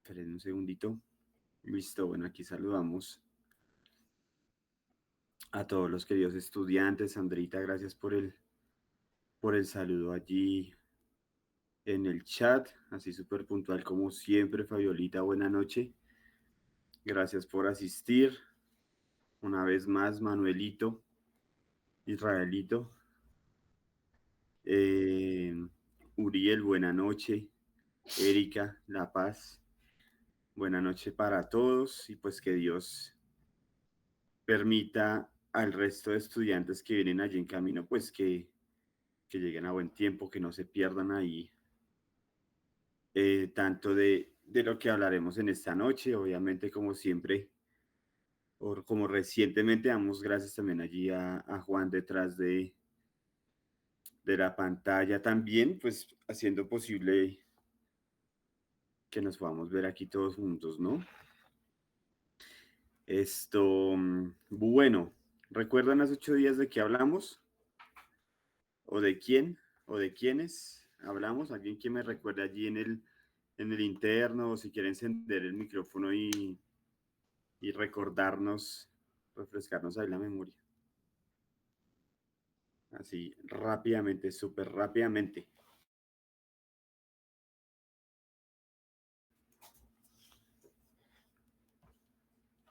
Esperen un segundito. Listo, bueno, aquí saludamos a todos los queridos estudiantes. Sandrita, gracias por el saludo allí en el chat. Así súper puntual como siempre. Fabiolita, buena noche. Gracias por asistir. Una vez más, Manuelito, Israelito. Eh, Uriel, buena noche. Erika, La Paz, buena noche para todos y pues que Dios permita al resto de estudiantes que vienen allí en camino, pues que lleguen a buen tiempo, que no se pierdan ahí tanto de lo que hablaremos en esta noche, obviamente como siempre, o como recientemente damos gracias también allí a Juan detrás de la pantalla también, pues haciendo posible que nos podamos ver aquí todos juntos, ¿no? Bueno, ¿recuerdan hace 8 días de qué hablamos? ¿O de quién? ¿O de quiénes hablamos? ¿Alguien que me recuerde allí en el interno? O si quiere encender el micrófono y recordarnos, refrescarnos ahí la memoria. Así rápidamente, súper rápidamente.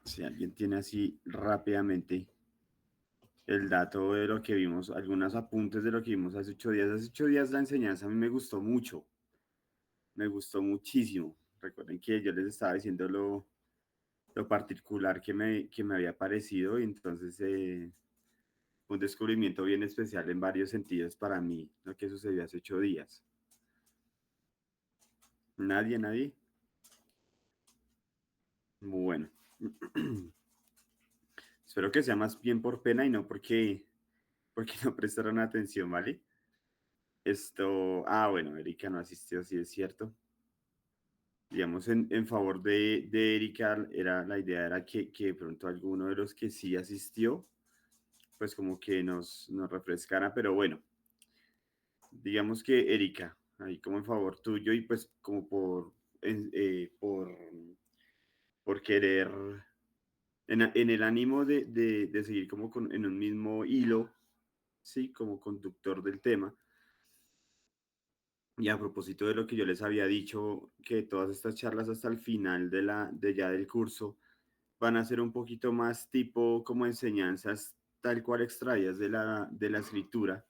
Si alguien tiene así rápidamente el dato de lo que vimos, algunos apuntes de lo que vimos hace 8 días. Hace 8 días la enseñanza a mí me gustó mucho, me gustó muchísimo. Recuerden que yo les estaba diciendo lo particular que me había parecido y entonces un descubrimiento bien especial en varios sentidos para mí, lo que sucedió hace 8 días. Nadie, nadie. Bueno, espero que sea más bien por pena y no porque no prestaron atención, ¿vale? Bueno, Erika no asistió, sí es cierto. Digamos, en favor de Erika, la idea era que de pronto alguno de los que sí asistió, pues como que nos refrescara, pero bueno, digamos que Erika, ahí como en favor tuyo y pues como en- eh, por, por querer, en el ánimo de seguir como en un mismo hilo, sí, como conductor del tema. Y a propósito de lo que yo les había dicho, que todas estas charlas hasta el final de ya del curso van a ser un poquito más tipo como enseñanzas tal cual extraídas de la escritura,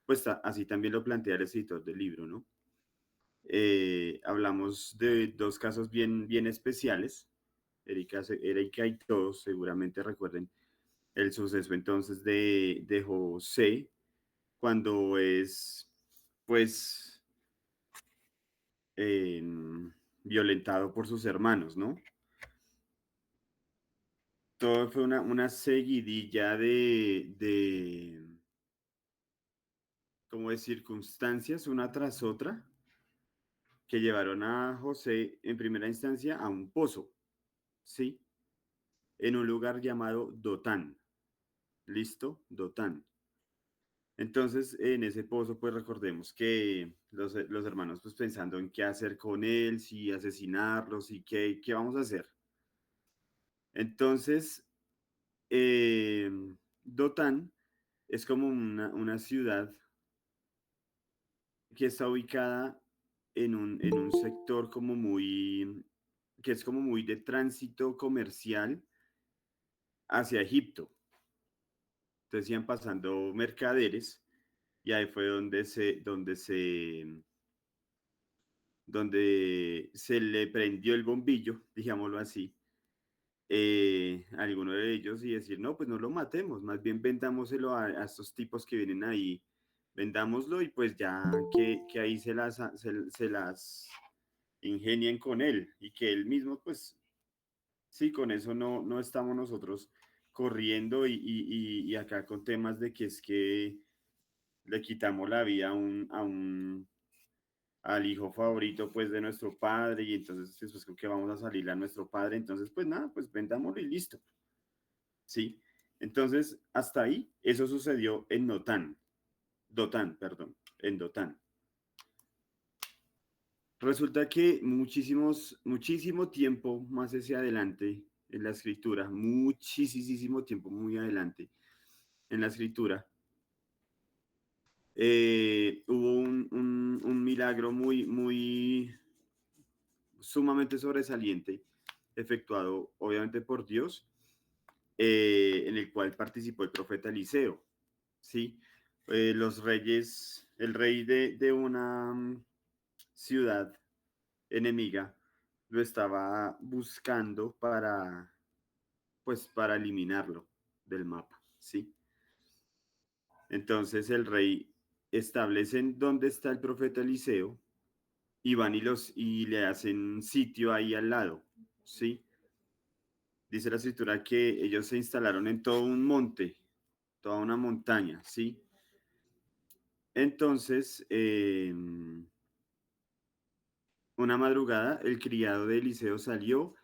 pues así también lo plantea el escritor del libro, ¿no? Hablamos de dos casos bien especiales. Erika y todos seguramente recuerden el suceso entonces de José cuando es, pues, eh, violentado por sus hermanos, ¿no? Todo fue una seguidilla como de circunstancias, una tras otra, que llevaron a José en primera instancia a un pozo, ¿sí? En un lugar llamado Dotán. ¿Listo? Dotán. Entonces, en ese pozo, pues recordemos que los hermanos, pues pensando en qué hacer con él, si asesinarlo, si qué vamos a hacer. Entonces, eh, Dotán es como una ciudad que está ubicada en un sector como que es como muy de tránsito comercial hacia Egipto. Entonces iban pasando mercaderes y ahí fue donde se le prendió el bombillo, digámoslo así, a alguno de ellos y decir, no, pues no lo matemos, más bien vendámoselo a estos tipos que vienen ahí, vendámoslo y pues ya que ahí se las ingenien con él y que él mismo, pues sí, con eso no estamos nosotros corriendo y acá con temas de que es que le quitamos la vida al hijo favorito pues de nuestro padre y entonces después con que vamos a salir a nuestro padre, entonces pues nada, pues vendámoslo y listo, ¿sí? Entonces, hasta ahí, eso sucedió en Dotán, perdón, en Dotán. Resulta que muchísimo tiempo más hacia adelante en la escritura, muchísimo tiempo muy adelante en la escritura, hubo un milagro muy sumamente sobresaliente, efectuado obviamente por Dios, en el cual participó el profeta Eliseo, ¿sí? Los reyes, el rey de una ciudad enemiga lo estaba buscando pues, para eliminarlo del mapa, ¿sí? Entonces el rey establece en dónde está el profeta Eliseo y van y le hacen sitio ahí al lado, ¿sí? Dice la escritura que ellos se instalaron en todo un monte, toda una montaña, ¿sí? Entonces, una madrugada, el criado de Eliseo salió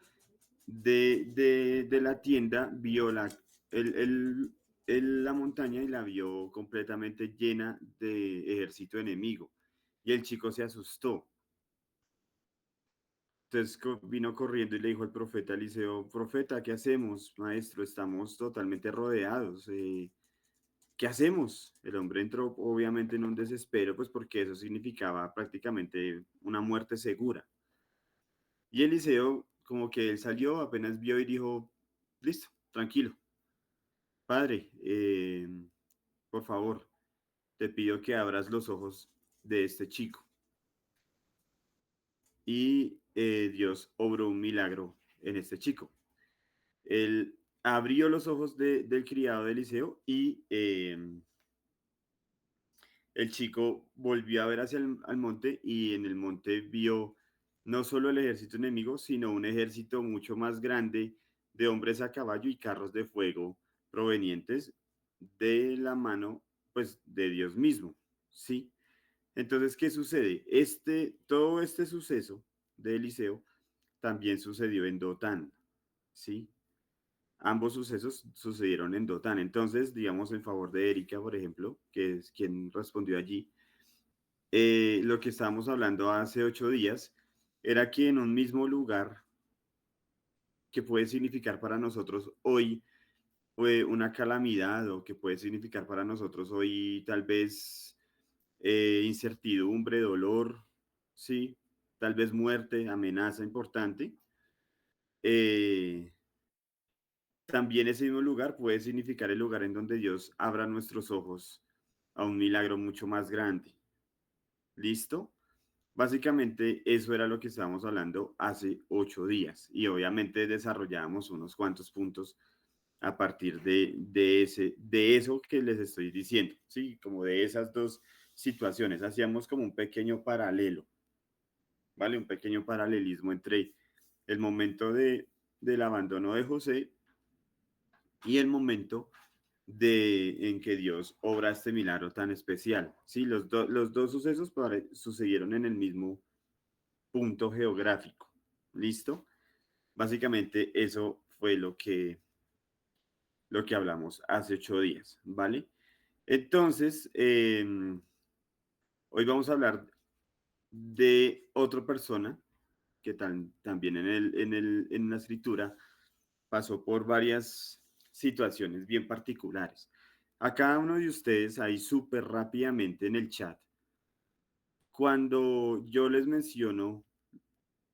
de la tienda, vio el, el, la montaña y la vio completamente llena de ejército enemigo. Y el chico se asustó. Entonces vino corriendo y le dijo al profeta Eliseo, profeta, ¿qué hacemos, maestro? Estamos totalmente rodeados. ¿Qué hacemos? El hombre entró obviamente en un desespero, pues porque eso significaba prácticamente una muerte segura. Y Eliseo, como que él salió, apenas vio y dijo, listo, tranquilo, padre, por favor, te pido que abras los ojos de este chico. Y Dios obró un milagro en este chico. Él abrió los ojos del criado de Eliseo y el chico volvió a ver hacia el monte y en el monte vio no solo el ejército enemigo, sino un ejército mucho más grande de hombres a caballo y carros de fuego provenientes de la mano, pues, de Dios mismo, ¿sí? Entonces, ¿qué sucede? Todo este suceso de Eliseo también sucedió en Dotán, ¿sí? Ambos sucesos sucedieron en Dotán. Entonces, digamos, en favor de Erika, por ejemplo, que es quien respondió allí, lo que estábamos hablando hace 8 días era que en un mismo lugar que puede significar para nosotros hoy una calamidad o que puede significar para nosotros hoy tal vez incertidumbre, dolor, sí, tal vez muerte, amenaza importante, eh, también ese mismo lugar puede significar el lugar en donde Dios abra nuestros ojos a un milagro mucho más grande. ¿Listo? Básicamente eso era lo que estábamos hablando hace 8 días y obviamente desarrollábamos unos cuantos puntos a partir de eso que les estoy diciendo, ¿sí? Como de esas dos situaciones. Hacíamos como un pequeño paralelo, ¿vale? Un pequeño paralelismo entre el momento del abandono de José y el momento en que Dios obra este milagro tan especial. Sí, los dos sucesos sucedieron en el mismo punto geográfico. ¿Listo? Básicamente eso fue lo que hablamos hace 8 días, ¿vale? Entonces, hoy vamos a hablar de otra persona que también en la escritura pasó por varias situaciones bien particulares. A cada uno de ustedes ahí súper rápidamente en el chat, cuando yo les menciono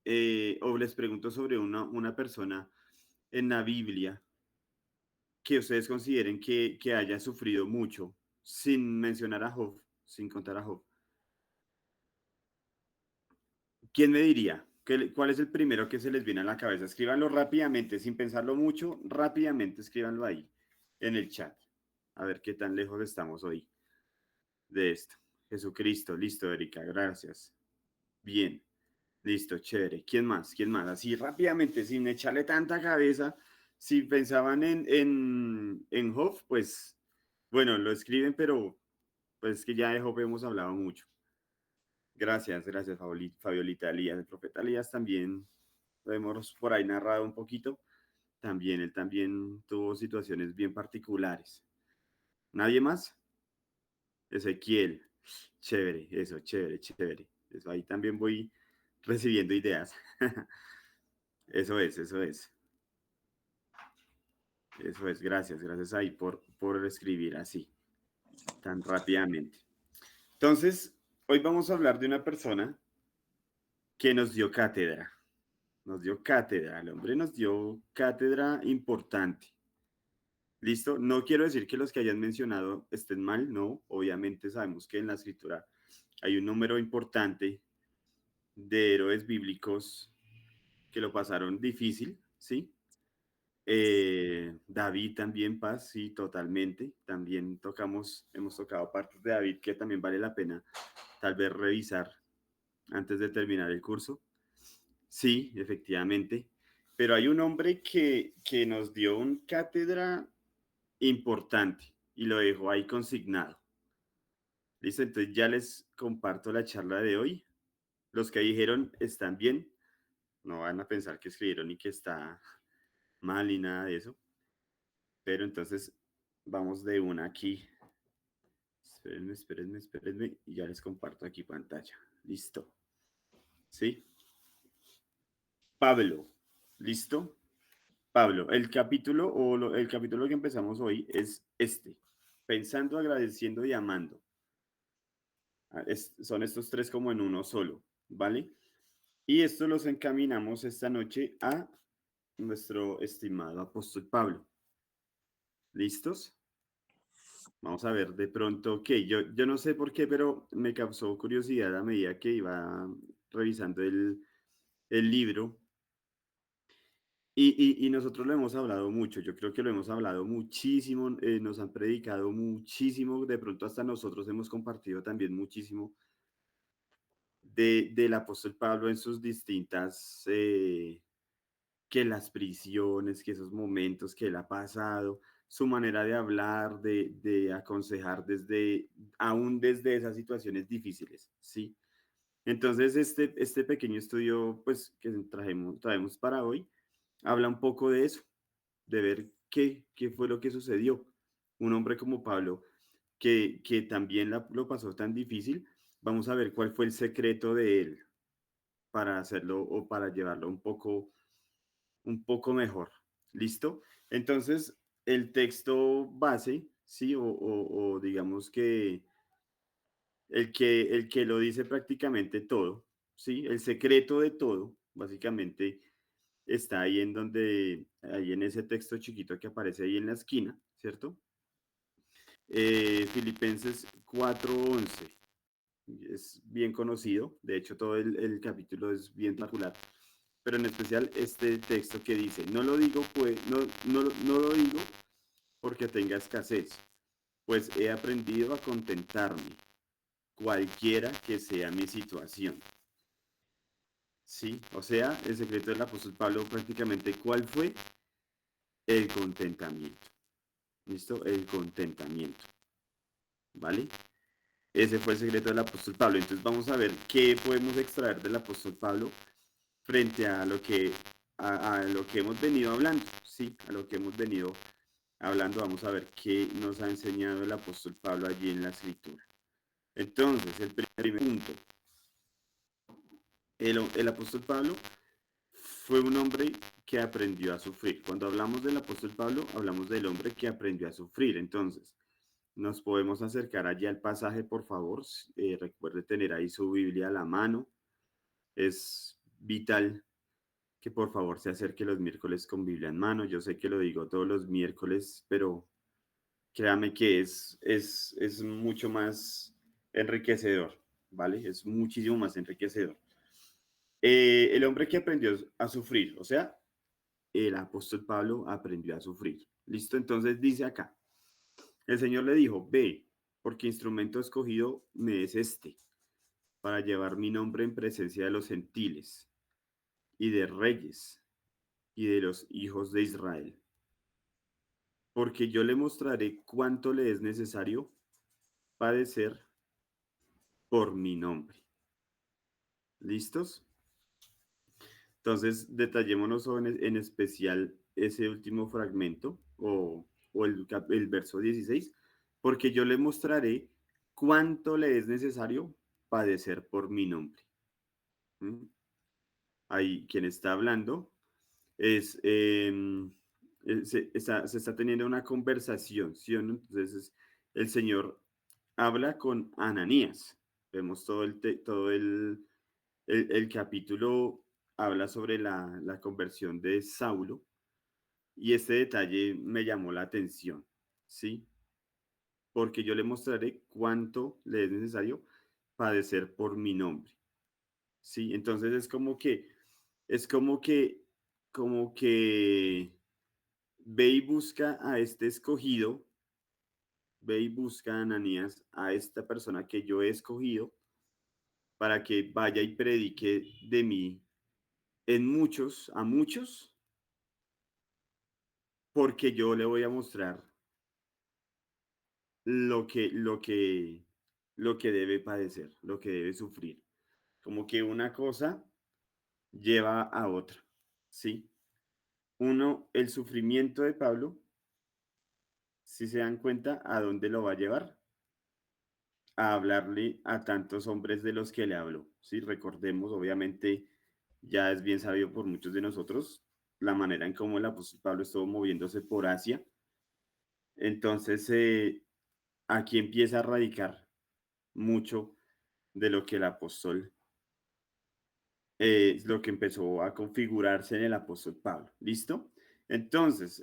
o les pregunto sobre una persona en la Biblia que ustedes consideren que haya sufrido mucho, sin mencionar a Job, sin contar a Job, ¿quién me diría? ¿Cuál es el primero que se les viene a la cabeza? Escríbanlo rápidamente, sin pensarlo mucho, rápidamente escríbanlo ahí, en el chat. A ver qué tan lejos estamos hoy de esto. Jesucristo, listo, Erika, gracias. Bien, listo, chévere. ¿Quién más? ¿Quién más? Así rápidamente, sin echarle tanta cabeza. Si pensaban en Job, pues bueno, lo escriben, pero pues es que ya de Job hemos hablado mucho. Gracias, gracias, Fabiolita Elías. El profeta Elías también lo hemos por ahí narrado un poquito. También, él también tuvo situaciones bien particulares. ¿Nadie más? Ezequiel. Chévere, eso, chévere, chévere. Eso ahí también voy recibiendo ideas. Eso es, eso es. Eso es, gracias ahí por escribir así, tan rápidamente. Entonces, hoy vamos a hablar de una persona que nos dio cátedra. Nos dio cátedra, el hombre nos dio cátedra importante. ¿Listo? No quiero decir que los que hayan mencionado estén mal, no. Obviamente sabemos que en la escritura hay un número importante de héroes bíblicos que lo pasaron difícil, ¿sí? David también, Paz, sí, totalmente. También hemos tocado partes de David que también vale la pena tal vez revisar antes de terminar el curso. Sí, efectivamente. Pero hay un hombre que nos dio un cátedra importante y lo dejo ahí consignado. Listo, entonces ya les comparto la charla de hoy. Los que dijeron están bien, no van a pensar que escribieron y que está mal y nada de eso. Pero entonces vamos de una aquí. Espérenme y ya les comparto aquí pantalla. Listo. ¿Sí? Pablo. ¿Listo? Pablo, el capítulo el capítulo que empezamos hoy es este. Pensando, agradeciendo y amando. Son estos tres como en uno solo, ¿vale? Y esto los encaminamos esta noche a nuestro estimado apóstol Pablo. ¿Listos? Vamos a ver de pronto, ok, yo no sé por qué, pero me causó curiosidad a medida que iba revisando el libro. Y nosotros lo hemos hablado mucho, yo creo que lo hemos hablado muchísimo, nos han predicado muchísimo, de pronto hasta nosotros hemos compartido también muchísimo del apóstol Pablo en sus distintas, que las prisiones, que esos momentos que él ha pasado, su manera de hablar, de aconsejar aún desde esas situaciones difíciles, ¿sí? Entonces, este pequeño estudio, pues, que traemos para hoy, habla un poco de eso, de ver qué fue lo que sucedió. Un hombre como Pablo, que también lo pasó tan difícil, vamos a ver cuál fue el secreto de él para hacerlo o para llevarlo un poco mejor. ¿Listo? Entonces, el texto base, ¿sí? O digamos que el que lo dice prácticamente todo, ¿sí? El secreto de todo, básicamente, está ahí ahí en ese texto chiquito que aparece ahí en la esquina, ¿cierto? Filipenses 4:11 es bien conocido, de hecho todo el capítulo es bien particular, pero en especial este texto que dice, no lo digo, pues, no lo digo porque tenga escasez, pues he aprendido a contentarme, cualquiera que sea mi situación. Sí, o sea, el secreto del apóstol Pablo prácticamente, ¿cuál fue? El contentamiento. ¿Listo? El contentamiento. ¿Vale? Ese fue el secreto del apóstol Pablo. Entonces vamos a ver qué podemos extraer del apóstol Pablo frente a a lo que hemos venido hablando. Sí, a lo que hemos venido hablando. Vamos a ver qué nos ha enseñado el apóstol Pablo allí en la escritura. Entonces, el primer punto. El apóstol Pablo fue un hombre que aprendió a sufrir. Cuando hablamos del apóstol Pablo, hablamos del hombre que aprendió a sufrir. Entonces, nos podemos acercar allí al pasaje, por favor. Recuerde tener ahí su Biblia a la mano. Es vital que por favor se acerque los miércoles con Biblia en mano. Yo sé que lo digo todos los miércoles, pero créame que es mucho más enriquecedor, ¿vale? Es muchísimo más enriquecedor. El hombre que aprendió a sufrir, o sea, el apóstol Pablo aprendió a sufrir. ¿Listo? Entonces dice acá, el Señor le dijo, ve, porque instrumento escogido me es este, para llevar mi nombre en presencia de los gentiles y de reyes y de los hijos de Israel. Porque yo le mostraré cuánto le es necesario padecer por mi nombre. ¿Listos? Entonces, detallémonos en especial ese último fragmento o el verso 16, porque yo le mostraré cuánto le es necesario padecer por mi nombre. ¿Mm? ahí quien está hablando es, se está teniendo una conversación, ¿sí o no? Entonces el Señor habla con Ananías. Vemos todo el capítulo, habla sobre la conversión de Saulo y este detalle me llamó la atención, ¿sí? Porque yo le mostraré cuánto le es necesario padecer por mi nombre, ¿sí? Entonces es como que ve y busca a este escogido, ve y busca a Ananías, a esta persona que yo he escogido, para que vaya y predique de mí a muchos, porque yo le voy a mostrar lo que, lo que, lo que debe padecer, lo que debe sufrir. Como que una cosa lleva a otra, ¿sí? Uno, el sufrimiento de Pablo, si se dan cuenta, ¿a dónde lo va a llevar? A hablarle a tantos hombres de los que le habló, ¿sí? Recordemos, obviamente, ya es bien sabido por muchos de nosotros la manera en cómo el apóstol Pablo estuvo moviéndose por Asia. Entonces, aquí empieza a radicar mucho de lo que el apóstol, lo que empezó a configurarse en el apóstol Pablo. ¿Listo? Entonces,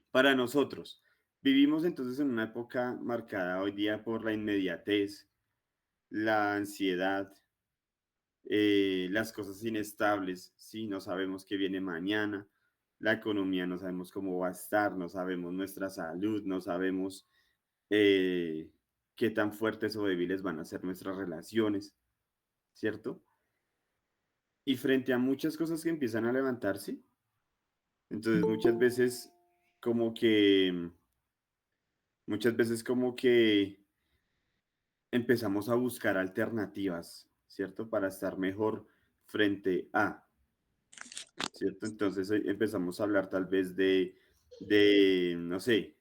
para nosotros, vivimos entonces en una época marcada hoy día por la inmediatez, la ansiedad, las cosas inestables, ¿sí? No sabemos qué viene mañana, la economía no sabemos cómo va a estar, no sabemos nuestra salud, no sabemos eh, qué tan fuertes o débiles van a ser nuestras relaciones, ¿cierto? Y frente a muchas cosas que empiezan a levantarse, entonces como que, muchas veces como que empezamos a buscar alternativas, ¿cierto? Para estar mejor frente a, ¿cierto? Entonces empezamos a hablar tal vez no sé,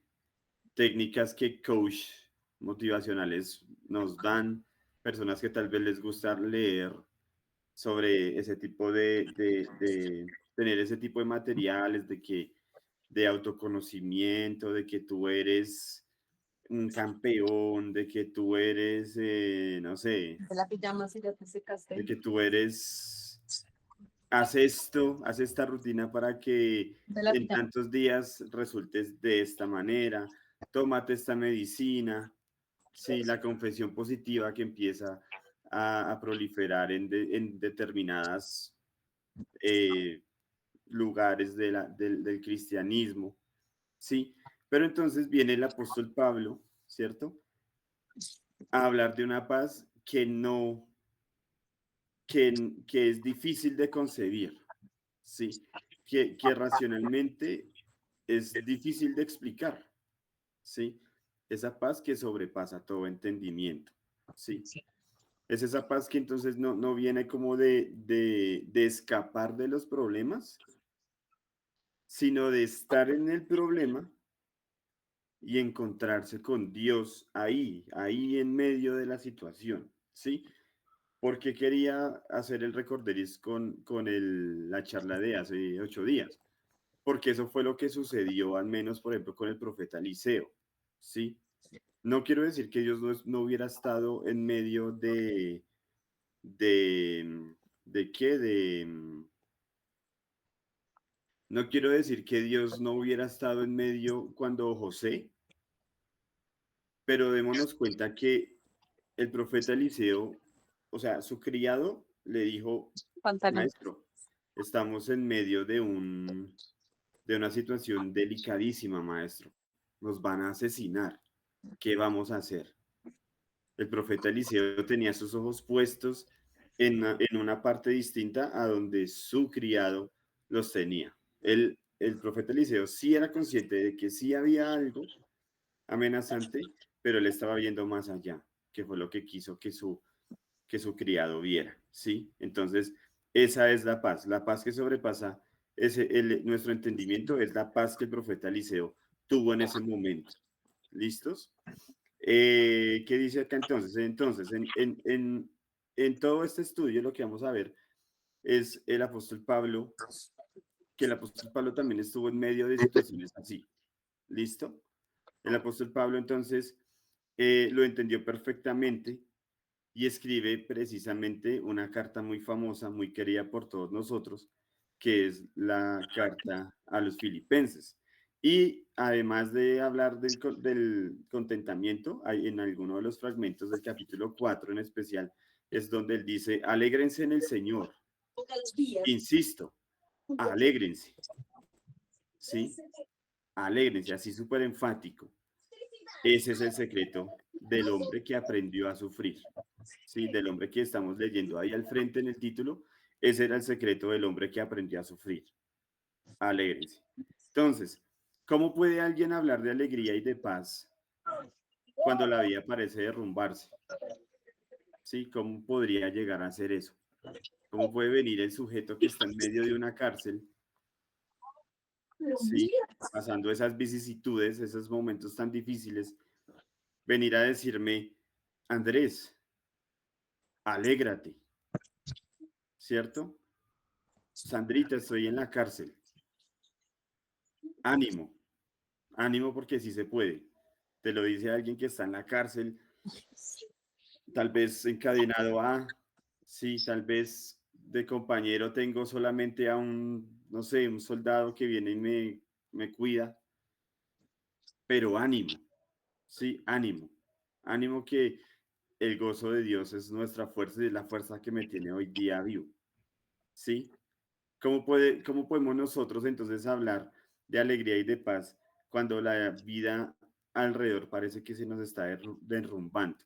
técnicas que coach motivacionales nos dan, personas que tal vez les gusta leer sobre ese tipo de tener ese tipo de materiales, de autoconocimiento, de que tú eres un campeón, de que tú eres, no sé, De la pijama si ya te secaste. de que tú eres, haz esto, haz esta rutina para que De la en pijama. tantos días resultes de esta manera, tómate esta medicina, sí, la confesión positiva que empieza a proliferar en determinadas eh, lugares del cristianismo, sí, pero entonces viene el apóstol Pablo, ¿cierto? A hablar de una paz que es difícil de concebir, sí, que racionalmente es difícil de explicar, sí, esa paz que sobrepasa todo entendimiento, sí. Es esa paz que entonces no viene como de escapar de los problemas, sino de estar en el problema y encontrarse con Dios ahí en medio de la situación, ¿sí? Porque quería hacer el recorderis con la charla de hace 8 días, porque eso fue lo que sucedió, al menos, por ejemplo, con el profeta Eliseo, ¿sí? No quiero decir que Dios no hubiera estado en medio de, ¿de qué? No quiero decir que Dios no hubiera estado en medio cuando José, pero démonos cuenta que el profeta Eliseo, o sea, su criado le dijo, Pantalón. maestro, estamos en medio de una situación delicadísima, maestro. Nos van a asesinar. ¿Qué vamos a hacer? El profeta Eliseo tenía sus ojos puestos en una parte distinta a donde su criado los tenía. El profeta Eliseo sí era consciente de que sí había algo amenazante, pero él estaba viendo más allá, que fue lo que quiso que su criado viera, ¿sí? Entonces, esa es la paz que sobrepasa nuestro entendimiento, es la paz que el profeta Eliseo tuvo en ese momento. ¿Listos? ¿Qué dice acá entonces? Entonces, en todo este estudio lo que vamos a ver es el apóstol Pablo, que el apóstol Pablo también estuvo en medio de situaciones así. ¿Listo? El apóstol Pablo entonces lo entendió perfectamente y escribe precisamente una carta muy famosa, muy querida por todos nosotros, que es la carta a los filipenses. Y además de hablar del contentamiento, hay en alguno de los fragmentos del capítulo 4 en especial, es donde él dice, alégrense en el Señor. Insisto, alégrense, ¿sí? Alégrense, así súper enfático. Ese es el secreto del hombre que aprendió a sufrir, ¿sí? Del hombre que estamos leyendo ahí al frente en el título. Ese era el secreto del hombre que aprendió a sufrir. Alégrense. Entonces, ¿cómo puede alguien hablar de alegría y de paz cuando la vida parece derrumbarse? ¿Sí? ¿Cómo podría llegar a hacer eso? ¿Cómo puede venir el sujeto que está en medio de una cárcel, ¿sí? Pasando esas vicisitudes, esos momentos tan difíciles, venir a decirme, Andrés, alégrate, ¿cierto? Sandrita, estoy en la cárcel. Ánimo, ánimo porque sí se puede. Te lo dice alguien que está en la cárcel, tal vez encadenado a, sí, tal vez de compañero tengo solamente a un, no sé, un soldado que viene y me cuida, pero ánimo, sí, ánimo, ánimo que el gozo de Dios es nuestra fuerza y es la fuerza que me tiene hoy día vivo, sí. ¿Cómo podemos nosotros entonces hablar de alegría y de paz cuando la vida alrededor parece que se nos está derrumbando?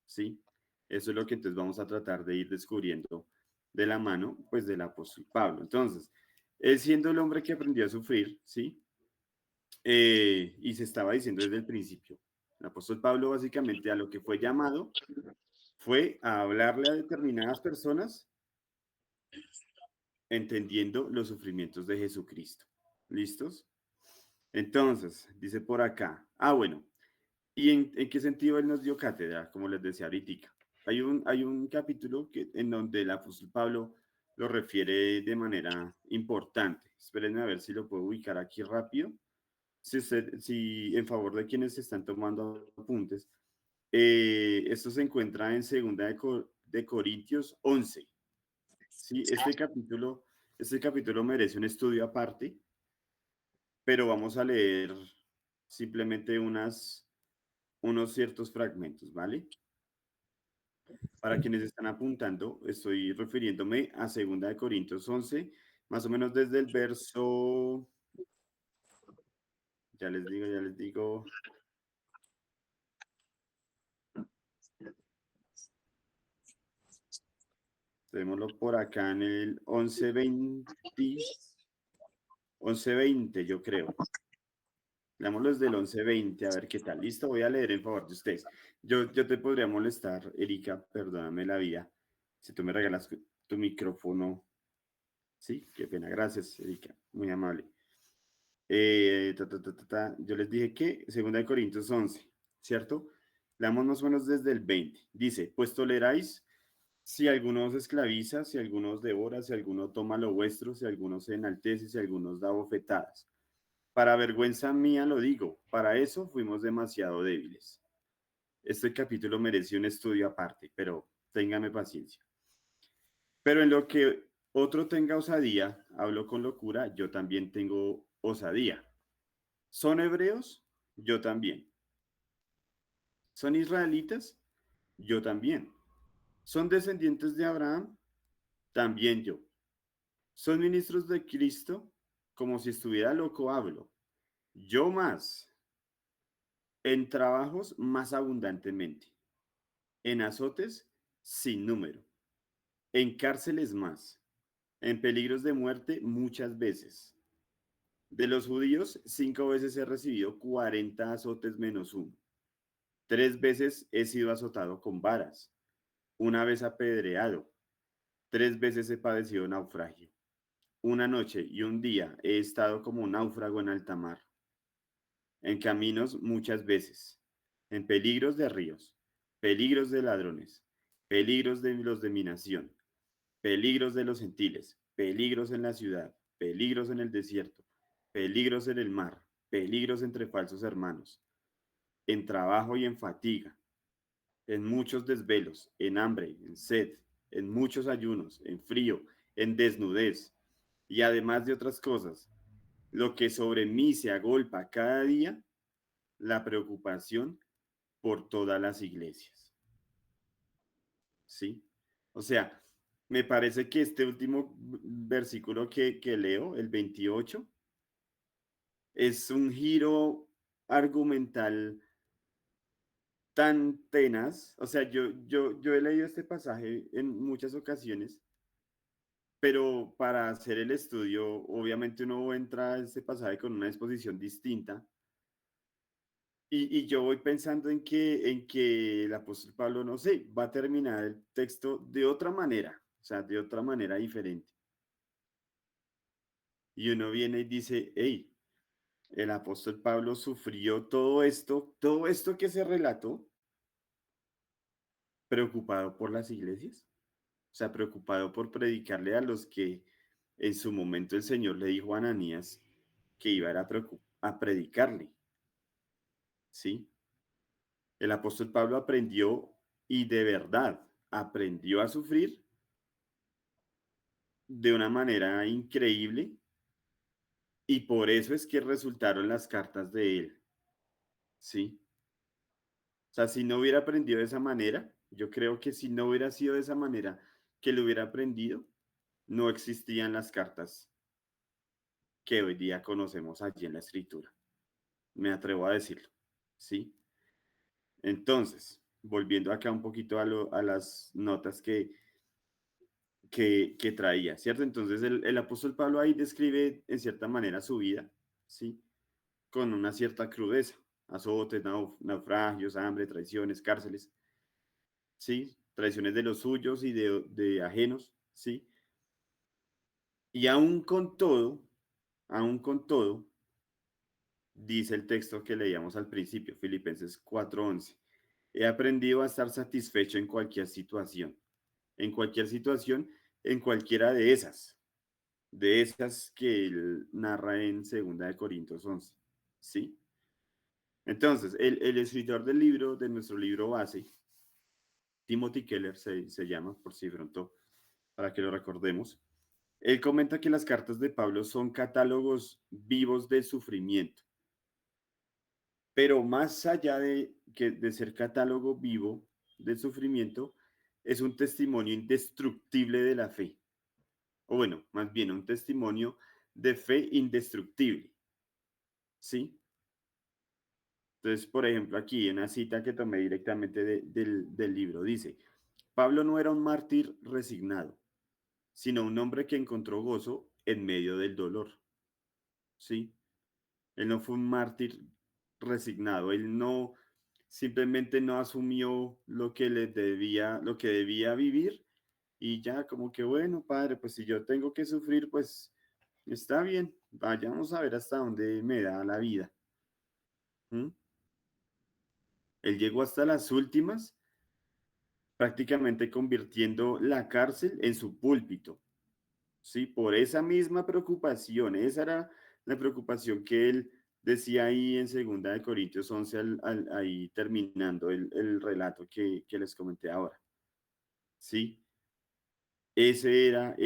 ¿Sí? Eso es lo que entonces vamos a tratar de ir descubriendo de la mano, pues, del apóstol Pablo. Entonces, él siendo el hombre que aprendió a sufrir, ¿sí? Y se estaba diciendo desde el principio, el apóstol Pablo básicamente a lo que fue llamado fue a hablarle a determinadas personas entendiendo los sufrimientos de Jesucristo. ¿Listos? Entonces, dice por acá, bueno, ¿y en qué sentido él nos dio cátedra? Como les decía ahorita. Hay un capítulo en donde el apóstol Pablo lo refiere de manera importante. Espérenme a ver si lo puedo ubicar aquí rápido. Si en favor de quienes están tomando apuntes, esto se encuentra en segunda de Corintios 11. ¿Sí? Este capítulo merece un estudio aparte, pero vamos a leer simplemente unos ciertos fragmentos, ¿vale? Para quienes están apuntando, estoy refiriéndome a 2 Corintios 11, más o menos desde el verso, ya les digo, tenemos por acá en el 11:20, yo creo. Leámoslo desde el 11:20, a ver qué tal. Listo, voy a leer en favor de ustedes. Yo te podría molestar, Erika, perdóname la vida, si tú me regalas tu micrófono. Sí, qué pena, gracias, Erika, muy amable. Yo les dije que 2 Corintios 11, ¿cierto? Leamos más o menos desde el 20. Dice, pues toleráis si alguno os esclaviza, si alguno os devora, si alguno toma lo vuestro, si alguno se enaltece, si alguno os da bofetadas. Para vergüenza mía lo digo, para eso fuimos demasiado débiles. Este capítulo merece un estudio aparte, pero téngame paciencia. Pero en lo que otro tenga osadía, hablo con locura, yo también tengo osadía. ¿Son hebreos? Yo también. ¿Son israelitas? Yo también. ¿Son descendientes de Abraham? También yo. ¿Son ministros de Cristo? Como si estuviera loco hablo. Yo más. En trabajos más abundantemente. En azotes sin número. En cárceles más. En peligros de muerte muchas veces. De los judíos, 5 veces he recibido 40 azotes menos uno. 3 veces he sido azotado con varas. Una vez apedreado. 3 veces he padecido naufragio. Una noche y un día he estado como un náufrago en alta mar. En caminos muchas veces. En peligros de ríos. Peligros de ladrones. Peligros de los de mi nación. peligros de los gentiles, peligros en la ciudad, peligros en el desierto, peligros en el mar, peligros entre falsos hermanos, en trabajo y en fatiga, en muchos desvelos, en hambre, en sed, en muchos ayunos, en frío, en desnudez, y además de otras cosas, lo que sobre mí se agolpa cada día, la preocupación por todas las iglesias. ¿Sí? O sea, me parece que este último versículo que leo, el 28, es un giro argumental tan tenaz. O sea, yo he leído este pasaje en muchas ocasiones, pero para hacer el estudio, obviamente uno entra a este pasaje con una exposición distinta. Y yo voy pensando en que el apóstol Pablo, no sé, va a terminar el texto de otra manera, o sea, de otra manera diferente. Y uno viene y dice, hey, el apóstol Pablo sufrió todo esto que se relató, preocupado por las iglesias, o sea, preocupado por predicarle a los que en su momento el Señor le dijo a Ananías que iba a, a predicarle, ¿sí? El apóstol Pablo aprendió y de verdad aprendió a sufrir de una manera increíble y por eso es que resultaron las cartas de él, ¿sí? O sea, si no hubiera aprendido de esa manera, yo creo que si no hubiera sido de esa manera que lo hubiera aprendido, no existían las cartas que hoy día conocemos allí en la escritura. Me atrevo a decirlo, ¿sí? Entonces, volviendo acá un poquito a las notas que traía, ¿cierto? Entonces, el apóstol Pablo ahí describe en cierta manera su vida, ¿sí? Con una cierta crudeza, azotes, naufragios, hambre, traiciones, cárceles, ¿sí? Traiciones de los suyos y de ajenos, ¿sí? Y aún con todo, dice el texto que leíamos al principio, Filipenses 4:11, he aprendido a estar satisfecho en cualquier situación, en cualquiera de esas que él narra en 2 Corintios 11, ¿sí? Entonces, el escritor del libro, de nuestro libro base, Timothy Keller se llama, por si pronto, para que lo recordemos. Él comenta que las cartas de Pablo son catálogos vivos de sufrimiento, pero más allá de ser catálogo vivo del sufrimiento, es un testimonio indestructible de la fe, o bueno, más bien un testimonio de fe indestructible, ¿sí? Entonces, por ejemplo, aquí en una cita que tomé directamente del libro, dice, Pablo no era un mártir resignado, sino un hombre que encontró gozo en medio del dolor, ¿sí? Él no fue un mártir resignado, él no simplemente no asumió lo que debía vivir y ya como que bueno, padre, pues si yo tengo que sufrir, pues está bien, vayamos a ver hasta dónde me da la vida. ¿Mm? Él llegó hasta las últimas, prácticamente convirtiendo la cárcel en su púlpito. Sí, por esa misma preocupación, esa era la preocupación que él decía ahí en 2 Corintios 11, ahí terminando el relato que les comenté ahora. Sí, era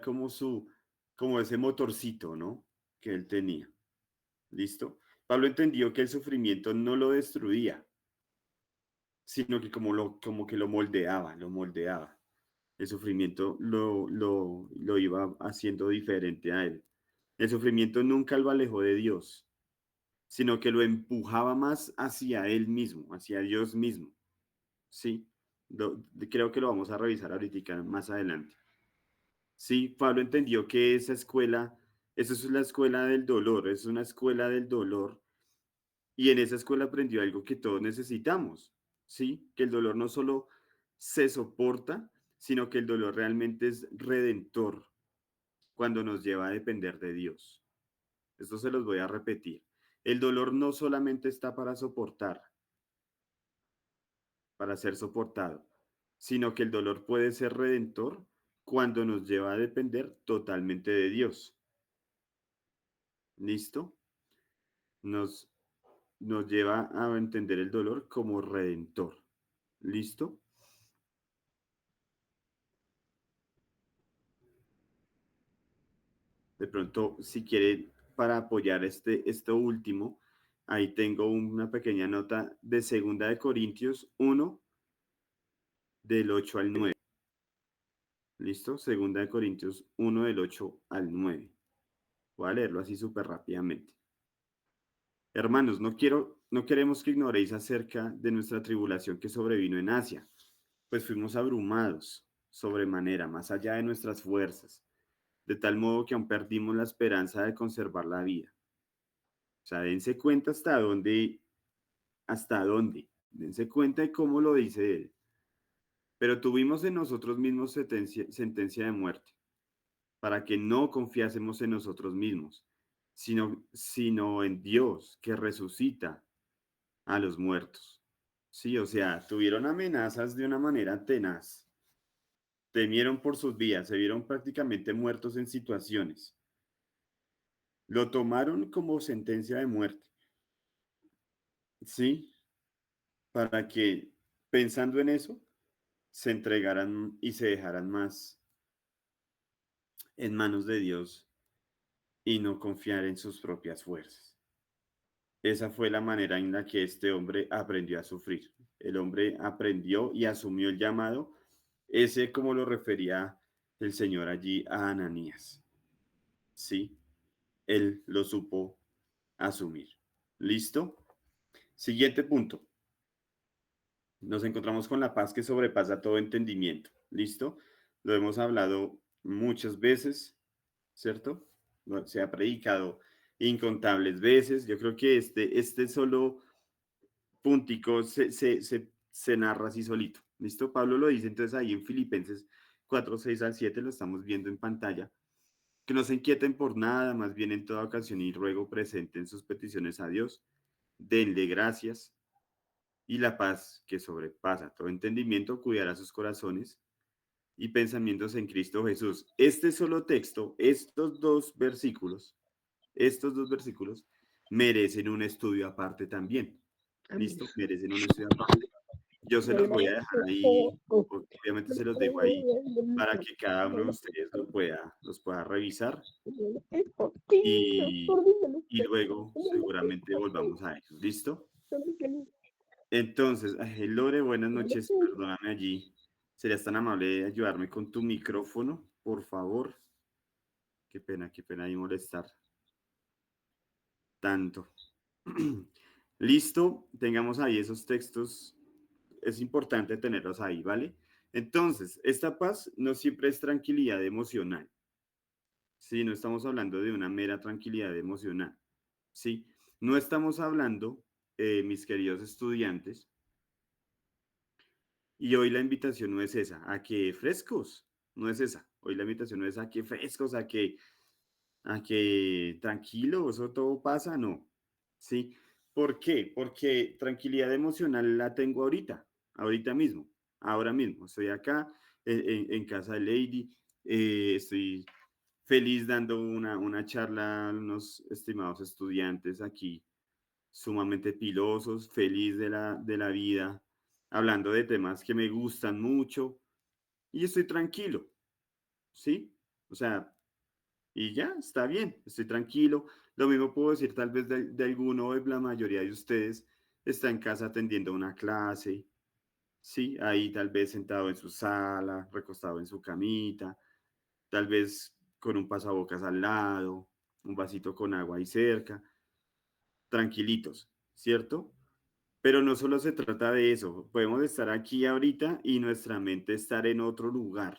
como como ese motorcito, ¿no? Que él tenía. ¿Listo? Pablo entendió que el sufrimiento no lo destruía, sino que como que lo moldeaba, lo moldeaba. El sufrimiento lo iba haciendo diferente a él. El sufrimiento nunca lo alejó de Dios, sino que lo empujaba más hacia él mismo, hacia Dios mismo. ¿Sí? Creo que lo vamos a revisar ahorita más adelante. Sí, Pablo entendió que esa es la escuela del dolor, es una escuela del dolor. Y en esa escuela aprendió algo que todos necesitamos, ¿sí? Que el dolor no solo se soporta, sino que el dolor realmente es redentor cuando nos lleva a depender de Dios. Esto se los voy a repetir. El dolor no solamente está para soportar, para ser soportado, sino que el dolor puede ser redentor cuando nos lleva a depender totalmente de Dios. ¿Listo? Nos, nos lleva a entender el dolor como redentor. ¿Listo? De pronto, si quiere, para apoyar esto último, ahí tengo una pequeña nota de 2 Corintios 1, del 8 al 9. ¿Listo? 2 Corintios 1, del 8 al 9. Voy a leerlo así súper rápidamente. Hermanos, no queremos que ignoréis acerca de nuestra tribulación que sobrevino en Asia, pues fuimos abrumados sobremanera, más allá de nuestras fuerzas, de tal modo que aún perdimos la esperanza de conservar la vida. O sea, dense cuenta hasta dónde, dense cuenta de cómo lo dice él. Pero tuvimos en nosotros mismos sentencia de muerte, para que no confiásemos en nosotros mismos, sino en Dios, que resucita a los muertos. Sí, o sea, tuvieron amenazas de una manera tenaz. Temieron por sus vidas, se vieron prácticamente muertos en situaciones. Lo tomaron como sentencia de muerte, ¿sí? Para que, pensando en eso, se entregaran y se dejaran más en manos de Dios y no confiar en sus propias fuerzas. Esa fue la manera en la que este hombre aprendió a sufrir. El hombre aprendió y asumió el llamado, ese como lo refería el Señor allí a Ananías. Sí, él lo supo asumir. ¿Listo? Siguiente punto. Nos encontramos con la paz que sobrepasa todo entendimiento. ¿Listo? Lo hemos hablado muchas veces, ¿cierto? Se ha predicado incontables veces. Yo creo que este solo puntico se narra así solito. ¿Listo? Pablo lo dice entonces ahí en Filipenses 4, 6 al 7, lo estamos viendo en pantalla. Que no se inquieten por nada, más bien en toda ocasión y ruego presenten sus peticiones a Dios. Denle gracias y la paz que sobrepasa todo entendimiento cuidará sus corazones y pensamientos en Cristo Jesús. Este solo texto, estos dos versículos merecen un estudio aparte también. ¿Listo? Merecen un estudio aparte. Yo se los voy a dejar ahí, obviamente se los dejo ahí para que cada uno de ustedes los pueda revisar y, y luego seguramente volvamos a ellos. ¿Listo? Entonces, Lore, buenas noches, perdóname allí. ¿Serías tan amable de ayudarme con tu micrófono, por favor? Qué pena ahí molestar tanto. Listo, tengamos ahí esos textos. Es importante tenerlos ahí, ¿vale? Entonces, esta paz no siempre es tranquilidad emocional. Sí, no estamos hablando de una mera tranquilidad emocional. Sí, no estamos hablando, mis queridos estudiantes, y hoy la invitación no es esa, a que frescos, no es esa. Hoy la invitación no es a que frescos, a que tranquilo, eso todo pasa, no. ¿Sí? ¿Por qué? Porque tranquilidad emocional la tengo ahorita mismo, ahora mismo. Estoy acá en casa de Lady, estoy feliz dando una charla a unos estimados estudiantes aquí, sumamente pilosos, feliz de la vida, hablando de temas que me gustan mucho y estoy tranquilo, ¿sí? O sea, y ya, está bien, estoy tranquilo. Lo mismo puedo decir tal vez de alguno o de la mayoría de ustedes está en casa atendiendo una clase, ¿sí? Ahí tal vez sentado en su sala, recostado en su camita, tal vez con un pasabocas al lado, un vasito con agua ahí cerca, tranquilitos, ¿cierto? Pero no solo se trata de eso, podemos estar aquí ahorita y nuestra mente estar en otro lugar,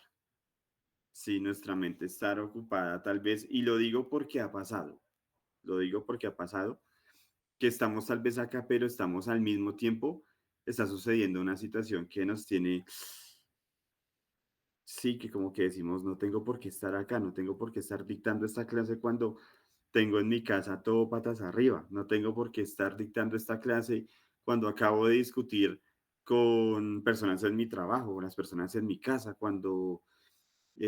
sí, nuestra mente estar ocupada tal vez, y lo digo porque ha pasado, que estamos tal vez acá, pero estamos al mismo tiempo, está sucediendo una situación que nos tiene, sí, que como que decimos, no tengo por qué estar acá, no tengo por qué estar dictando esta clase cuando tengo en mi casa todo patas arriba, no tengo por qué estar dictando esta clase cuando acabo de discutir con personas en mi trabajo, las personas en mi casa, cuando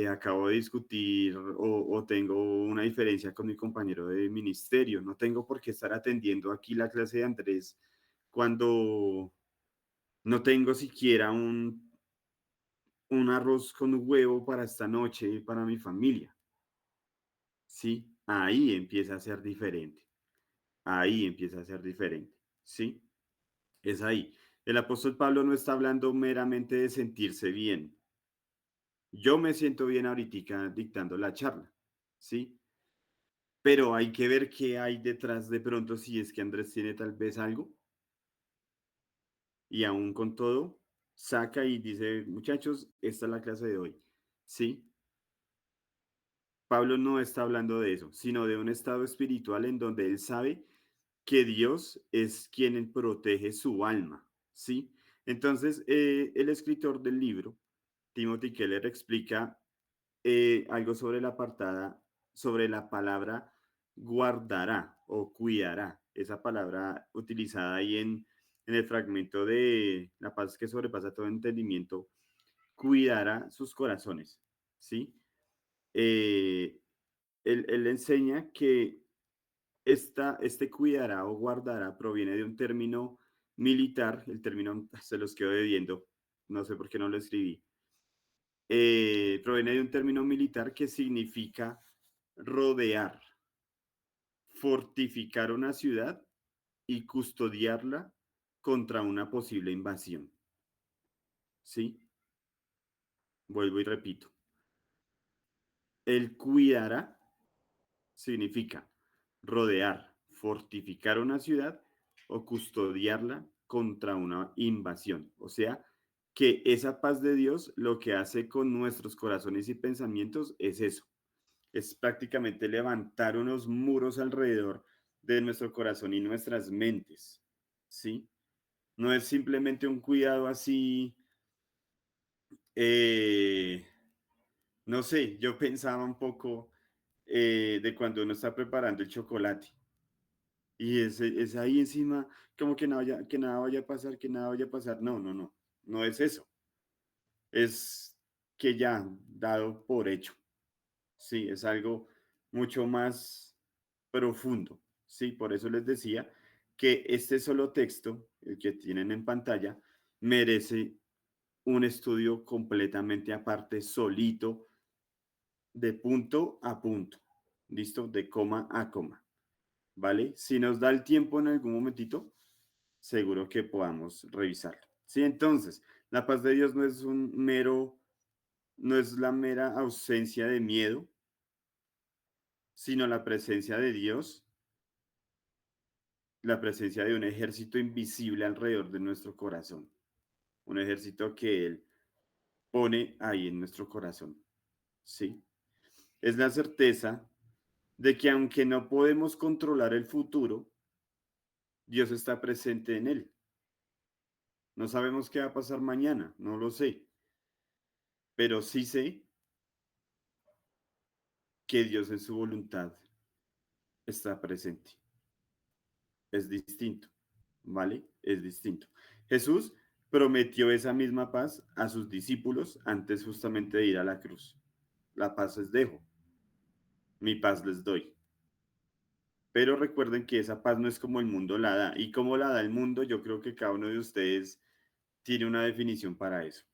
acabo de discutir o tengo una diferencia con mi compañero de ministerio. No tengo por qué estar atendiendo aquí la clase de Andrés cuando no tengo siquiera un arroz con huevo para esta noche y para mi familia. ¿Sí? Ahí empieza a ser diferente. Ahí empieza a ser diferente. ¿Sí? Es ahí. El apóstol Pablo no está hablando meramente de sentirse bien. Yo me siento bien ahorita dictando la charla. ¿Sí? Pero hay que ver qué hay detrás de pronto si es que Andrés tiene tal vez algo y aún con todo saca y dice, muchachos, esta es la clase de hoy. ¿Sí? Pablo no está hablando de eso, sino de un estado espiritual en donde él sabe que Dios es quien protege su alma. ¿Sí? Entonces, el escritor del libro, Timothy Keller, explica algo sobre la apartada, sobre la palabra guardará o cuidará. Esa palabra utilizada ahí en el fragmento de la paz que sobrepasa todo entendimiento, cuidará sus corazones. ¿Sí? Eh, él enseña que este cuidará o guardará proviene de un término militar, el término se los quedo debiendo, no sé por qué no lo escribí, proviene de un término militar que significa rodear, fortificar una ciudad y custodiarla contra una posible invasión. ¿Sí? Vuelvo y repito. El cuidará significa rodear, fortificar una ciudad o custodiarla contra una invasión. O sea, que esa paz de Dios lo que hace con nuestros corazones y pensamientos es eso, es prácticamente levantar unos muros alrededor de nuestro corazón y nuestras mentes, ¿sí? No es simplemente un cuidado así, eh, no sé, yo pensaba un poco de cuando uno está preparando el chocolate y es ahí encima como que nada vaya a pasar, que nada vaya a pasar. No, no, no, no es eso. Es que ya dado por hecho. Sí, es algo mucho más profundo. Sí, por eso les decía que este solo texto, el que tienen en pantalla, merece un estudio completamente aparte, solito, de punto a punto. ¿Listo? De coma a coma. ¿Vale? Si nos da el tiempo en algún momentito, seguro que podamos revisarlo. Sí, entonces, la paz de Dios no es no es la mera ausencia de miedo, sino la presencia de Dios, la presencia de un ejército invisible alrededor de nuestro corazón, un ejército que Él pone ahí en nuestro corazón. Sí, es la certeza de que aunque no podemos controlar el futuro, Dios está presente en él. No sabemos qué va a pasar mañana, no lo sé, pero sí sé que Dios en su voluntad está presente. Es distinto, ¿vale? Es distinto. Jesús prometió esa misma paz a sus discípulos antes justamente de ir a la cruz. La paz les dejo, mi paz les doy. Pero recuerden que esa paz no es como el mundo la da. Y como la da el mundo, yo creo que cada uno de ustedes tiene una definición para eso.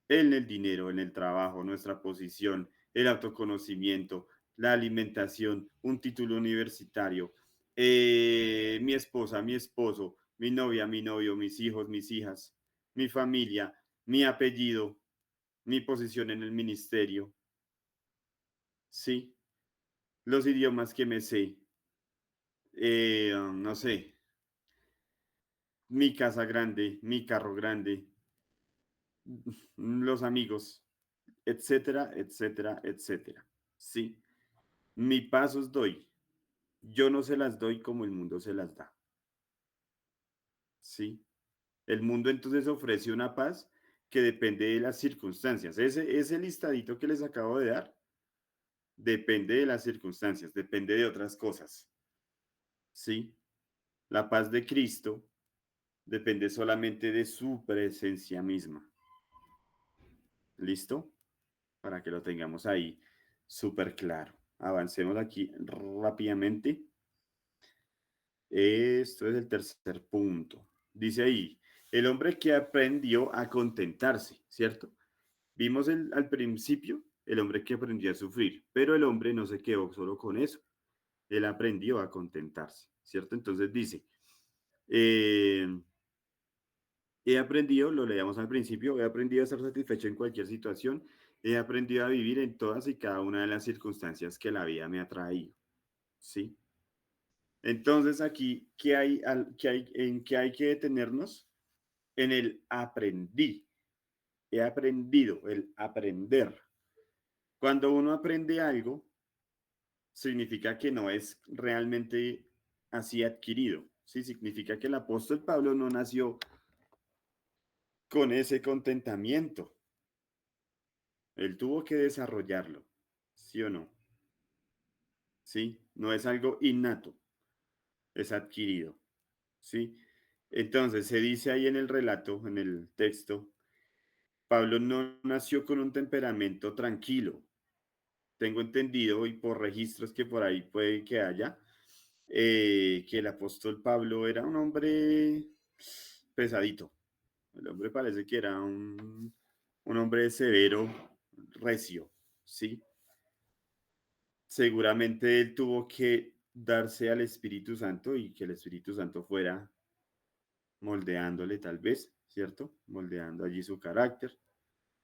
En el dinero, en el trabajo, nuestra posición, el autoconocimiento, la alimentación, un título universitario, mi esposa, mi esposo, mi novia, mi novio, mis hijos, mis hijas, mi familia, mi apellido, mi posición en el ministerio, sí, los idiomas que me sé, no sé, mi casa grande, mi carro grande, los amigos, etcétera, etcétera, etcétera. Sí, mi paz os doy. Yo no se las doy como el mundo se las da. Sí, el mundo entonces ofrece una paz que depende de las circunstancias. Ese listadito que les acabo de dar depende de las circunstancias, depende de otras cosas. Sí, la paz de Cristo depende solamente de su presencia misma. ¿Listo? Para que lo tengamos ahí súper claro. Avancemos aquí rápidamente. Esto es el tercer punto. Dice ahí, el hombre que aprendió a contentarse, ¿cierto? Vimos al principio el hombre que aprendió a sufrir, pero el hombre no se quedó solo con eso. Él aprendió a contentarse, ¿cierto? Entonces dice, eh, he aprendido, lo leíamos al principio, he aprendido a estar satisfecho en cualquier situación, he aprendido a vivir en todas y cada una de las circunstancias que la vida me ha traído, ¿sí? Entonces aquí, ¿en qué hay que detenernos? En el aprendí, he aprendido, el aprender. Cuando uno aprende algo, significa que no es realmente así adquirido, ¿sí? Significa que el apóstol Pablo no nació con ese contentamiento, él tuvo que desarrollarlo, ¿sí o no? ¿Sí? No es algo innato, es adquirido, ¿sí? Entonces, se dice ahí en el relato, en el texto, Pablo no nació con un temperamento tranquilo. Tengo entendido y por registros que por ahí puede que haya, que el apóstol Pablo era un hombre pesadito. El hombre parece que era un hombre severo, recio, ¿sí? Seguramente él tuvo que darse al Espíritu Santo y que el Espíritu Santo fuera moldeándole tal vez, ¿cierto? Moldeando allí su carácter,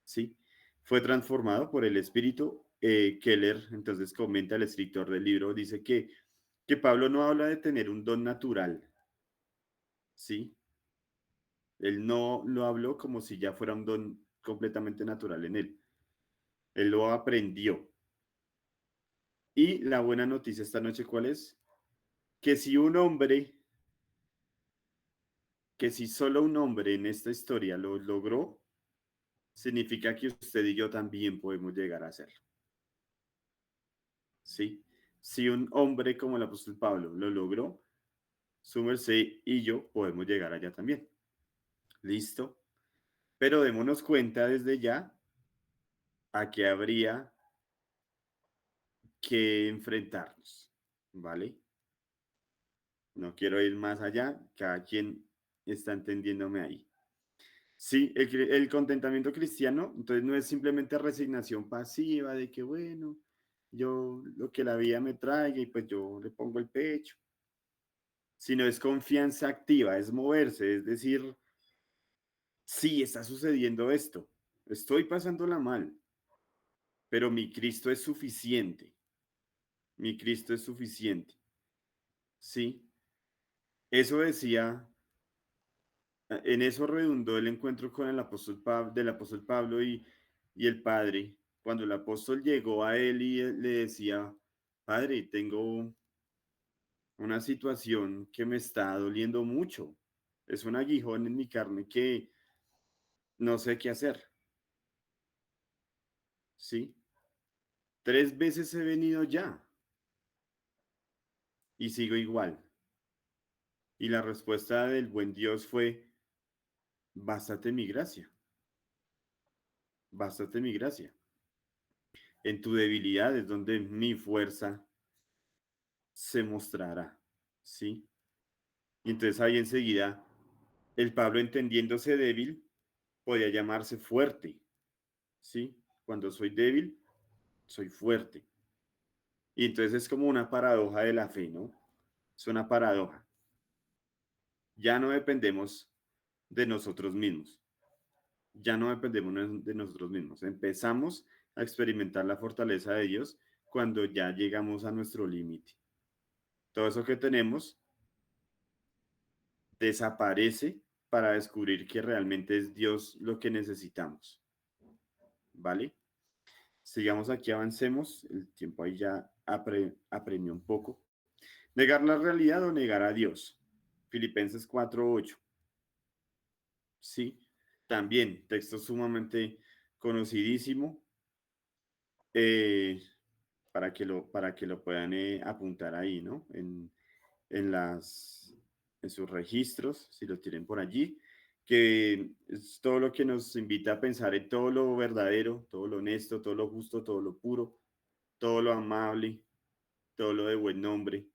¿sí? Fue transformado por el Espíritu. Keller, entonces comenta el escritor del libro, dice que Pablo no habla de tener un don natural, ¿sí? Él no lo habló como si ya fuera un don completamente natural en él. Él lo aprendió. Y la buena noticia esta noche, ¿cuál es? Que si un hombre, que si solo un hombre en esta historia lo logró, significa que usted y yo también podemos llegar a hacerlo. ¿Sí? Si un hombre como el apóstol Pablo lo logró, su merced y yo podemos llegar allá también. ¿Listo? Pero démonos cuenta desde ya a qué habría que enfrentarnos. ¿Vale? No quiero ir más allá, cada quien está entendiéndome ahí. Sí, el contentamiento cristiano, entonces no es simplemente resignación pasiva de que, bueno, yo lo que la vida me traiga y pues yo le pongo el pecho, sino es confianza activa, es moverse, es decir, sí, está sucediendo esto, estoy pasándola mal, pero mi Cristo es suficiente, mi Cristo es suficiente, ¿sí? Eso decía, en eso redundó el encuentro con el apóstol del apóstol Pablo y el Padre, cuando el apóstol llegó a él y le decía, Padre, tengo una situación que me está doliendo mucho, es un aguijón en mi carne que no sé qué hacer, ¿sí? 3 veces he venido ya y sigo igual. Y la respuesta del buen Dios fue, bástate mi gracia, bástate mi gracia. En tu debilidad es donde mi fuerza se mostrará, ¿sí? Y entonces ahí enseguida el Pablo entendiéndose débil podía llamarse fuerte, ¿sí? Cuando soy débil, soy fuerte. Y entonces es como una paradoja de la fe, ¿no? Es una paradoja. Ya no dependemos de nosotros mismos. Ya no dependemos de nosotros mismos. Empezamos a experimentar la fortaleza de Dios cuando ya llegamos a nuestro límite. Todo eso que tenemos desaparece para descubrir que realmente es Dios lo que necesitamos. ¿Vale? Sigamos aquí, avancemos. El tiempo ahí ya apremió un poco. Negar la realidad o negar a Dios. Filipenses 4:8. Sí, también texto sumamente conocidísimo, eh, para que lo puedan apuntar ahí, ¿no? En las, en sus registros, si lo tienen por allí, que es todo lo que nos invita a pensar en todo lo verdadero, todo lo honesto, todo lo justo, todo lo puro, todo lo amable, todo lo de buen nombre.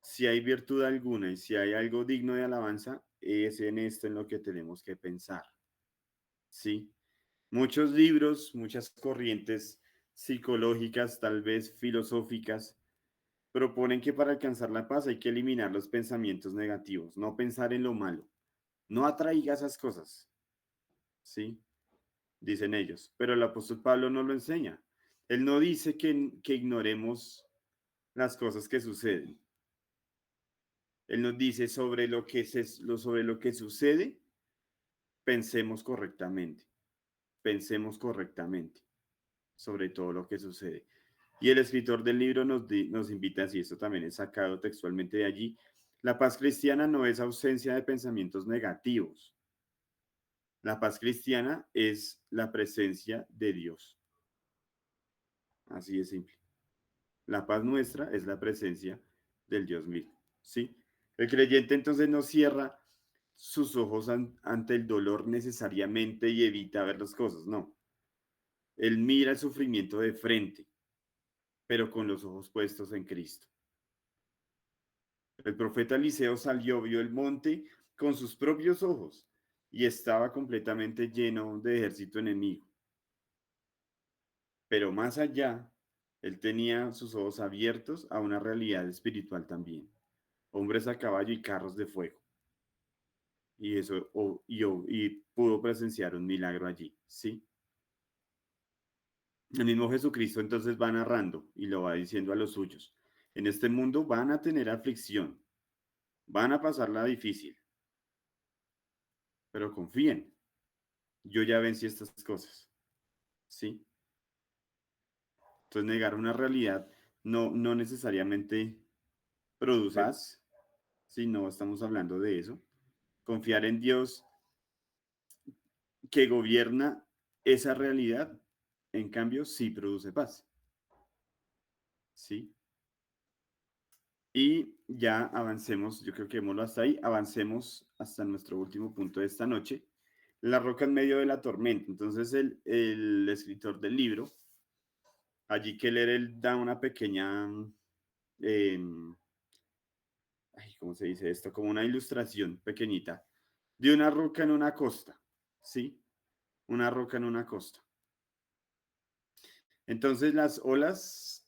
Si hay virtud alguna y si hay algo digno de alabanza, es en esto en lo que tenemos que pensar. ¿Sí? Muchos libros, muchas corrientes psicológicas, tal vez filosóficas, proponen que para alcanzar la paz hay que eliminar los pensamientos negativos, no pensar en lo malo, no atraiga esas cosas, ¿sí? Dicen ellos. Pero el apóstol Pablo no lo enseña. Él no dice que ignoremos las cosas que suceden. Él nos dice sobre lo que sucede, pensemos correctamente sobre todo lo que sucede. Y el escritor del libro nos invita así, esto también es sacado textualmente de allí. La paz cristiana no es ausencia de pensamientos negativos. La paz cristiana es la presencia de Dios. Así de simple. La paz nuestra es la presencia del Dios mismo. ¿Sí? El creyente entonces no cierra sus ojos ante el dolor necesariamente y evita ver las cosas, no. Él mira el sufrimiento de frente, pero con los ojos puestos en Cristo. El profeta Eliseo salió, vio el monte con sus propios ojos y estaba completamente lleno de ejército enemigo. Pero más allá, él tenía sus ojos abiertos a una realidad espiritual también. Hombres a caballo y carros de fuego. Y eso, y pudo presenciar un milagro allí, ¿sí? El mismo Jesucristo entonces va narrando y lo va diciendo a los suyos. En este mundo van a tener aflicción, van a pasarla difícil, pero confíen, yo ya vencí estas cosas, ¿sí? Entonces negar una realidad no necesariamente produce paz, si no estamos hablando de eso. Confiar en Dios que gobierna esa realidad, en cambio, sí produce paz, ¿sí? Y ya avancemos, yo creo que démoslo hasta ahí, avancemos hasta nuestro último punto de esta noche, la roca en medio de la tormenta. Entonces el escritor del libro, allí Keller, él da una pequeña, eh, ¿cómo se dice esto? Como una ilustración pequeñita de una roca en una costa, ¿sí? Una roca en una costa. Entonces las olas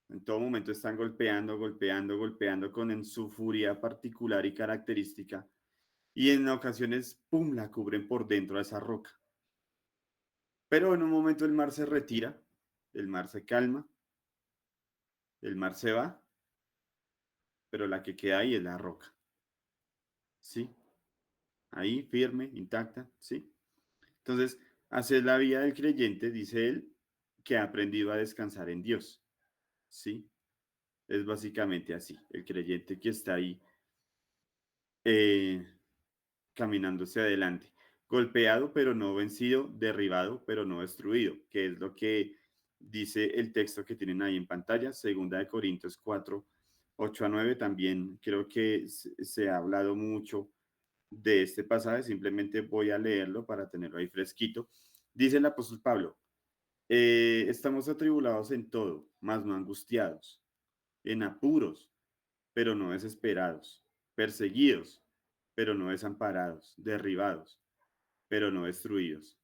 en todo momento están golpeando, golpeando, golpeando con en su furia particular y característica. Y en ocasiones, ¡pum!, la cubren por dentro a esa roca. Pero en un momento el mar se retira, el mar se calma, el mar se va, pero la que queda ahí es la roca. ¿Sí? Ahí, firme, intacta, ¿sí? Entonces, así es la vida del creyente, dice él, que ha aprendido a descansar en Dios. ¿Sí? Es básicamente así. El creyente que está ahí eh, caminando hacia adelante. Golpeado, pero no vencido, derribado, pero no destruido, que es lo que dice el texto que tienen ahí en pantalla, segunda de Corintios 4, 8 a 9. También creo que se ha hablado mucho de este pasaje, simplemente voy a leerlo para tenerlo ahí fresquito. Dice el apóstol Pablo, estamos atribulados en todo, mas no angustiados, en apuros, pero no desesperados, perseguidos, pero no desamparados, derribados, pero no destruidos.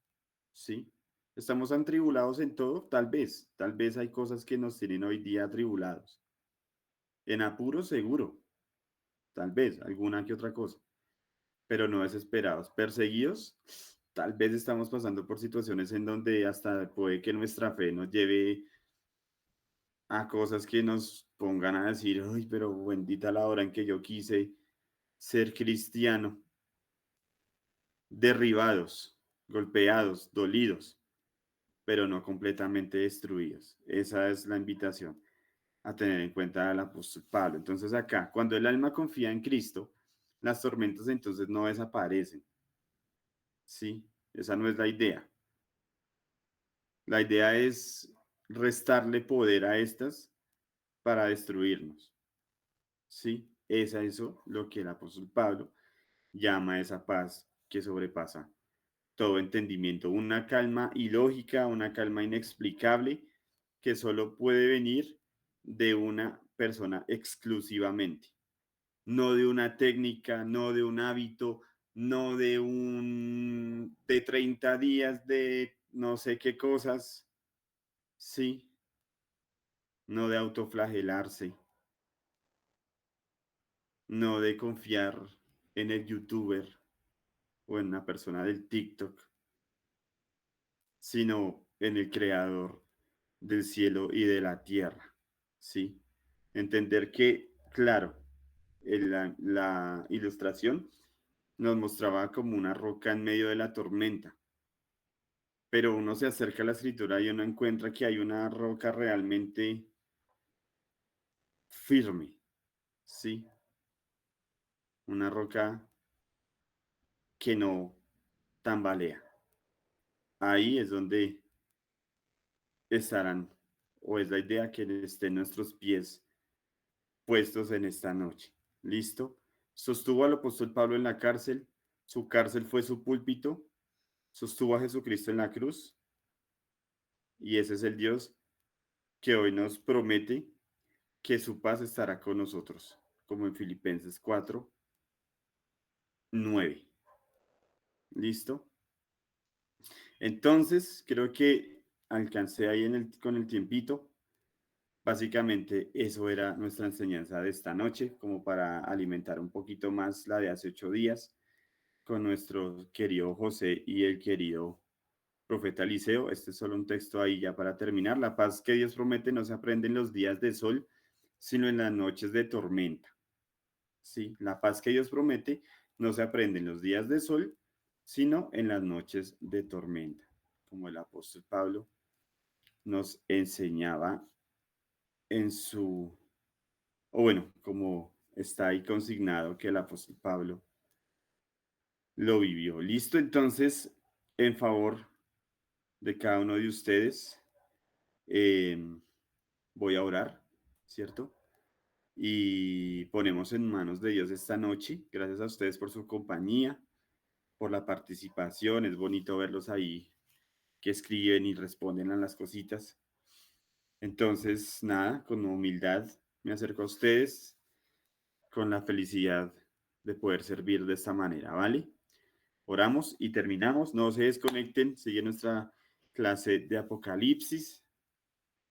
¿Sí? ¿Estamos atribulados en todo? Tal vez hay cosas que nos tienen hoy día atribulados. En apuros, seguro, tal vez, alguna que otra cosa, pero no desesperados. Perseguidos, tal vez estamos pasando por situaciones en donde hasta puede que nuestra fe nos lleve a cosas que nos pongan a decir, ay, pero bendita la hora en que yo quise ser cristiano, derribados, golpeados, dolidos, pero no completamente destruidos. Esa es la invitación a tener en cuenta al apóstol Pablo. Entonces acá, cuando el alma confía en Cristo, las tormentas entonces no desaparecen. ¿Sí? Esa no es la idea. La idea es restarle poder a estas para destruirnos. ¿Sí? es a eso lo que el apóstol Pablo llama esa paz que sobrepasa todo entendimiento, una calma ilógica, una calma inexplicable que solo puede venir de una persona exclusivamente, no de una técnica, no de un hábito, no de 30 días de no sé qué cosas, sí, no de autoflagelarse, no de confiar en el youtuber o en una persona del TikTok, sino en el creador del cielo y de la tierra, ¿sí? Entender que, claro, la ilustración nos mostraba como una roca en medio de la tormenta, pero uno se acerca a la escritura y uno encuentra que hay una roca realmente firme, ¿sí? Una roca que no tambalea. Ahí es donde estarán, o es la idea que estén nuestros pies puestos en esta noche. ¿Listo? Sostuvo al apóstol Pablo en la cárcel, su cárcel fue su púlpito, sostuvo a Jesucristo en la cruz, y ese es el Dios que hoy nos promete que su paz estará con nosotros, como en Filipenses 4:9. ¿Listo? Entonces, creo que alcancé ahí con el tiempito. Básicamente, eso era nuestra enseñanza de esta noche, como para alimentar un poquito más la de hace 8 días con nuestro querido José y el querido profeta Eliseo. Este es solo un texto ahí ya para terminar. La paz que Dios promete no se aprende en los días de sol, sino en las noches de tormenta. Sí, la paz que Dios promete no se aprende en los días de sol, sino en las noches de tormenta, como el apóstol Pablo nos enseñaba en su, o bueno, como está ahí consignado que el apóstol Pablo lo vivió. Listo, entonces, en favor de cada uno de ustedes, eh, voy a orar, ¿cierto? Y ponemos en manos de Dios esta noche. Gracias a ustedes por su compañía, por la participación. Es bonito verlos ahí que escriben y responden a las cositas. Entonces, nada, con humildad me acerco a ustedes con la felicidad de poder servir de esta manera, ¿vale? Oramos y terminamos. No se desconecten, sigue nuestra clase de Apocalipsis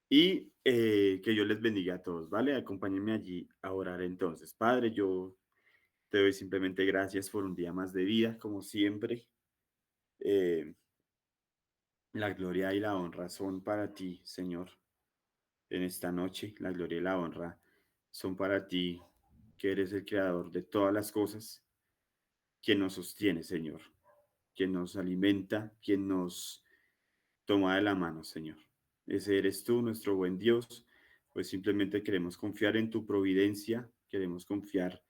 y que Dios les bendiga a todos, ¿vale? Acompáñenme allí a orar entonces. Padre, yo te doy simplemente gracias por un día más de vida, como siempre. Eh, la gloria y la honra son para ti, Señor, en esta noche. La gloria y la honra son para ti, que eres el creador de todas las cosas, quien nos sostiene, Señor, quien nos alimenta, quien nos toma de la mano, Señor. Ese eres tú, nuestro buen Dios. Pues simplemente queremos confiar en tu providencia, queremos confiar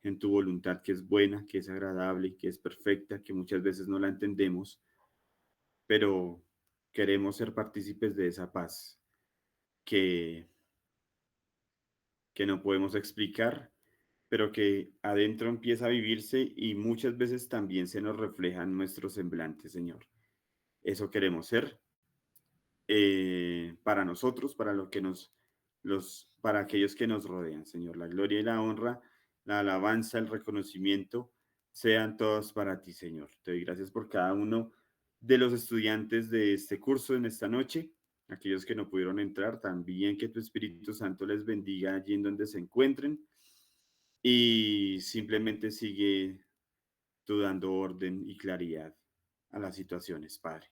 en tu voluntad que es buena, que es agradable, que es perfecta, que muchas veces no la entendemos, pero queremos ser partícipes de esa paz que, que no podemos explicar, pero que adentro empieza a vivirse y muchas veces también se nos refleja en nuestro semblante, Señor. Eso queremos ser para nosotros, para lo que para aquellos que nos rodean, Señor. La gloria y la honra, la alabanza, el reconocimiento, sean todos para ti, Señor. Te doy gracias por cada uno de los estudiantes de este curso en esta noche, aquellos que no pudieron entrar, también que tu Espíritu Santo les bendiga allí en donde se encuentren y simplemente sigue tú dando orden y claridad a las situaciones, Padre.